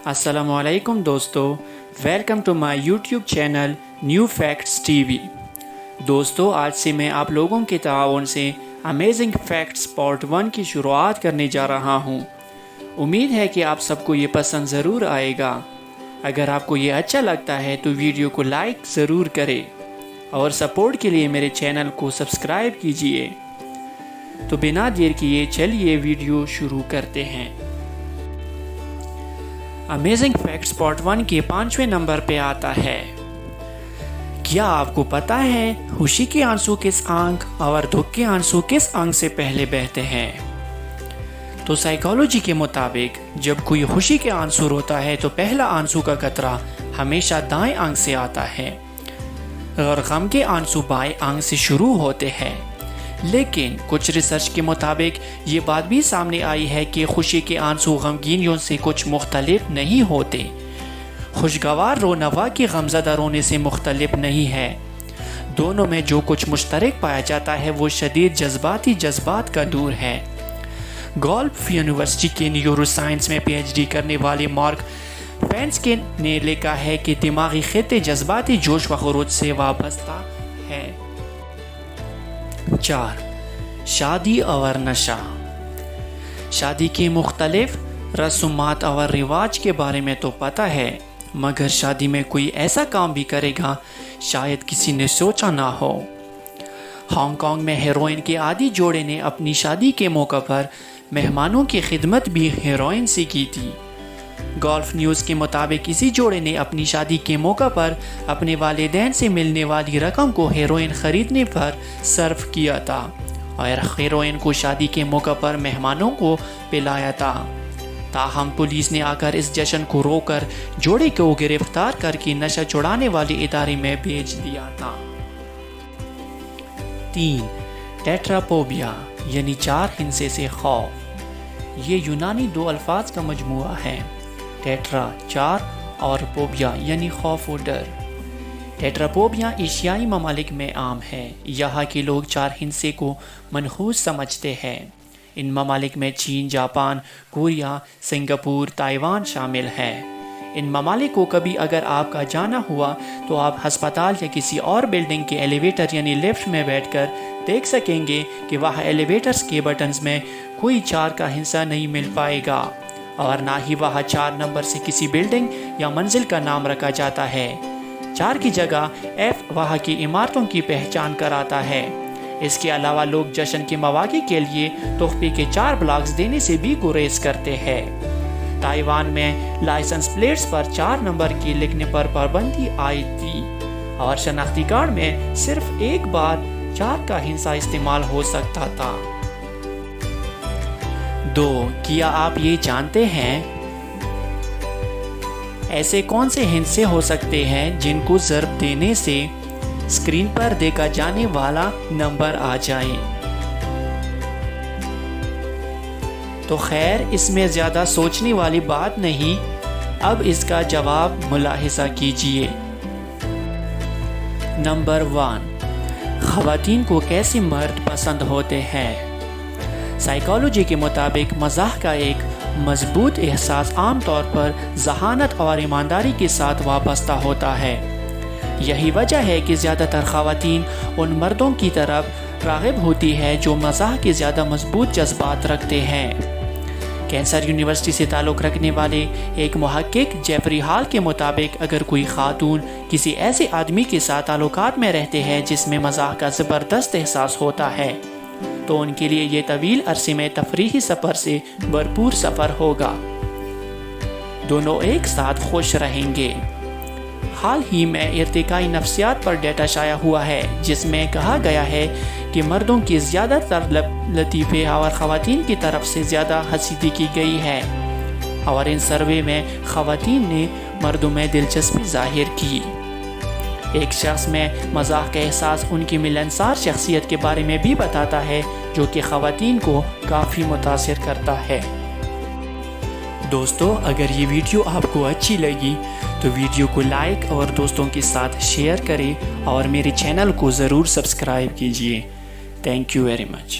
السلام علیکم دوستو، welcome to my YouTube channel new facts TV وی۔ دوستو، آج سے میں آپ لوگوں کے تعاون سے امیزنگ فیکٹس پارٹ 1 کی شروعات کرنے جا رہا ہوں۔ امید ہے کہ آپ سب کو یہ پسند ضرور آئے گا۔ اگر آپ کو یہ اچھا لگتا ہے تو ویڈیو کو لائک ضرور کریں اور سپورٹ کے لیے میرے چینل کو سبسکرائب کیجئے۔ تو بنا دیر کیے چلیے ویڈیو شروع کرتے ہیں۔ امیزنگ فیکٹس پارٹ 1 کے 5ویں نمبر پہ آتا ہے، کیا آپ کو پتہ ہے خوشی کے آنسو کس آنکھ اور دکھ کے آنسو کس آنکھ سے پہلے بہتے ہیں؟ تو سائیکالوجی کے مطابق جب کوئی خوشی کے آنسو روتا ہے تو پہلا آنسو کا قطرہ ہمیشہ دائیں آنکھ سے آتا ہے اور غم کے آنسو بائیں آنکھ سے شروع ہوتے ہیں۔ لیکن کچھ ریسرچ کے مطابق یہ بات بھی سامنے آئی ہے کہ خوشی کے آنسو غمگینیوں سے کچھ مختلف نہیں ہوتے۔ خوشگوار رونوا کے غمزدہ رونے سے مختلف نہیں ہے۔ دونوں میں جو کچھ مشترک پایا جاتا ہے وہ شدید جذباتی جذبات کا دور ہے۔ گالف یونیورسٹی کے نیورو سائنس میں پی ایچ ڈی کرنے والے مارک فینسکے نے لکھا ہے کہ دماغی خطے جذباتی جوش و خروش سے وابستہ ہے۔ 4. شادی اور نشہ۔ شادی کے مختلف رسومات اور رواج کے بارے میں تو پتہ ہے، مگر شادی میں کوئی ایسا کام بھی کرے گا شاید کسی نے سوچا نہ ہو۔ ہانگ کانگ میں ہیروئن کے عادی جوڑے نے اپنی شادی کے موقع پر مہمانوں کی خدمت بھی ہیروئن سے کی تھی۔ گالف نیوز کے مطابق اسی جوڑے نے اپنی شادی کے موقع پر اپنے والدین سے ملنے والی رقم کو ہیروئن خریدنے پر صرف کیا تھا اور ہیروئن کو شادی کے موقع پر مہمانوں کو پلایا تھا۔ تاہم پولیس نے آ کر اس جشن کو روک کر جوڑے کو گرفتار کر کے نشہ چھڑانے والے ادارے میں بھیج دیا تھا۔ 3. ٹیٹراپوبیا یعنی 4 ہندسے سے خوف۔ یہ یونانی 2 الفاظ کا مجموعہ ہے، ٹیٹرا 4 اور پوبیا یعنی خوف و ڈر۔ ٹیٹراپوبیا ایشیائی ممالک میں عام ہے۔ یہاں کے لوگ 4 ہندسے کو منحوس سمجھتے ہیں۔ ان ممالک میں چین، جاپان، کوریا، سنگاپور، تائیوان شامل ہیں۔ ان ممالک کو کبھی اگر آپ کا جانا ہوا تو آپ ہسپتال یا کسی اور بلڈنگ کے ایلیویٹر یعنی لفٹ میں بیٹھ کر دیکھ سکیں گے کہ وہاں ایلیویٹرز کے بٹنز میں کوئی 4 کا ہندسہ نہیں مل پائے گا، اور نہ ہی وہاں 4 نمبر سے کسی بلڈنگ یا منزل کا نام رکھا جاتا ہے۔ 4 کی جگہ F وہاں کی عمارتوں کی پہچان کراتا ہے۔ اس کے علاوہ لوگ جشن کے مواقع کے لیے تحفے کے 4 بلاکس دینے سے بھی گریز کرتے ہیں۔ تائیوان میں لائسنس پلیٹس پر 4 نمبر کی لکھنے پر پابندی آئی تھی اور شناختی کارڈ میں صرف ایک بار 4 کا ہندسہ استعمال ہو سکتا تھا۔ 2. کیا آپ یہ جانتے ہیں ایسے کون سے ہندسے ہو سکتے ہیں جن کو ضرب دینے سے اسکرین پر دیکھا جانے والا نمبر آ جائے؟ تو خیر، اس میں زیادہ سوچنے والی بات نہیں، اب اس کا جواب ملاحظہ کیجئے۔ نمبر 1. خواتین کو کیسے مرد پسند ہوتے ہیں؟ سائیکالوجی کے مطابق مزاح کا ایک مضبوط احساس عام طور پر ذہانت اور ایمانداری کے ساتھ وابستہ ہوتا ہے۔ یہی وجہ ہے کہ زیادہ تر خواتین ان مردوں کی طرف راغب ہوتی ہے جو مزاح کے زیادہ مضبوط جذبات رکھتے ہیں۔ کینسر یونیورسٹی سے تعلق رکھنے والے ایک محقق جیفری ہال کے مطابق اگر کوئی خاتون کسی ایسے آدمی کے ساتھ تعلقات میں رہتے ہیں جس میں مزاح کا زبردست احساس ہوتا ہے تو ان کے لیے یہ طویل عرصے میں تفریحی سفر سے بھرپور سفر ہوگا۔ دونوں ایک ساتھ خوش رہیں گے۔ حال ہی میں ارتقائی نفسیات پر ڈیٹا شائع ہوا ہے جس میں کہا گیا ہے کہ مردوں کی زیادہ تر لطیفے اور خواتین کی طرف سے زیادہ حسیدی کی گئی ہے، اور ان سروے میں خواتین نے مردوں میں دلچسپی ظاہر کی۔ ایک شخص میں مزاح کا احساس ان کی ملنسار شخصیت کے بارے میں بھی بتاتا ہے جو کہ خواتین کو کافی متاثر کرتا ہے۔ دوستو، اگر یہ ویڈیو آپ کو اچھی لگی تو ویڈیو کو لائک اور دوستوں کے ساتھ شیئر کریں اور میرے چینل کو ضرور سبسکرائب کیجئے۔ Thank you very much.